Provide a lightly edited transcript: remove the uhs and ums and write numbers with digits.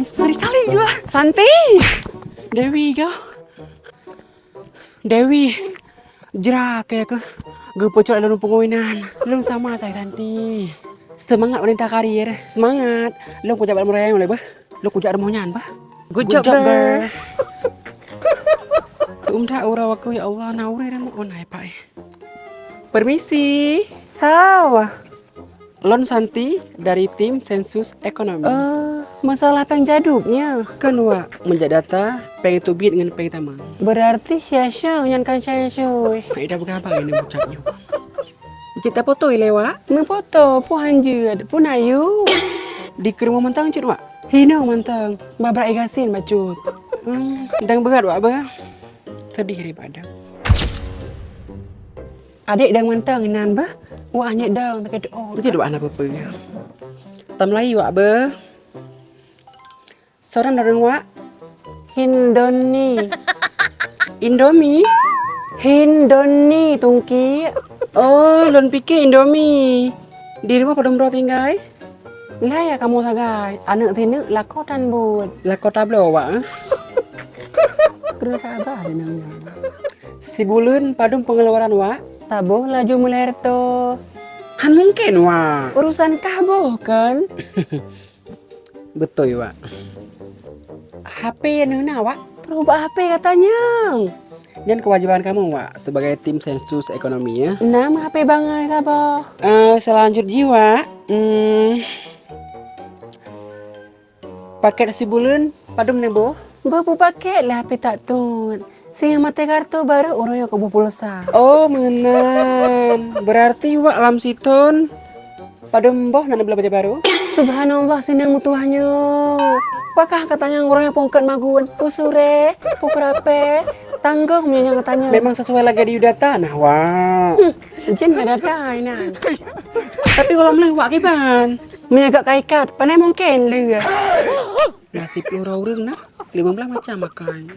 Sorry kali lah. Santi. Dewi kau. Dewi. Jerak ya ke. Gue pocok dalam pengawinan. Lu sama saya Santi. Semangat wanita karir. Semangat. Lu kujak badan murah mulai bah. Lu kujak remohnya bah. Good job, girl. Tumda ura aku ya Allah nauri remo onai pak. Permisi. Sawa. Lon Santi dari tim Sensus Ekonomi. Masalah pengjadupnya. Kan wa menjadi data pengen tubit dengan pengen tamang. Berarti sia-sia nyankan saya cuy. Ida bukan apa ini bucaknya. Kita foto lewa May foto po hanjud po nayu. di ke rumah mentang cut wa. Hino mantang. Babra igasin macut. Dang berat wa ba. Sedih daripada. Adik dang mantang nan bah. Wah anyek dang tak doa. Jadi doa anak apa ya. Tam lai wa ba. Seorang dari wa Hindoni. Indomie. Hindoni tungki. Oh, lon pikir Indomie. Di rumah pada mro tinggal. Lah ya kamu sagai. Anak sini lakotan bud. Lah kota blo wa. Kereta abah ada namanya. Si bulan padum pengeluaran wa. Tabuh laju mulerto. Han mungkin wa. Urusan kaboh kan? Betul wa. HP yang mana wa? Rubah HP katanya. Dan kewajiban kamu wa sebagai tim sensus ekonomi ya. Nama HP bangai taboh. Selanjutnya wa. Paket si bulan padum nebo. Bapu paket lah HP tak tun. Singa mate kartu baru uroyo ke pulsa. Oh menan. Berarti wa alam siton. Padum boh nana bela baca baru. Subhanallah sinang mutuahnya. Apakah katanya orangnya pongkat magun? Pusure, pukurape, tangguh yang katanya. Memang sesuai lagi di data nah wa. Jin ada nan. Tapi kalau melewat kiban. Menyagak kaikat, panai mungkin lihat. Nasib lu raureng nah. 15 macam makan.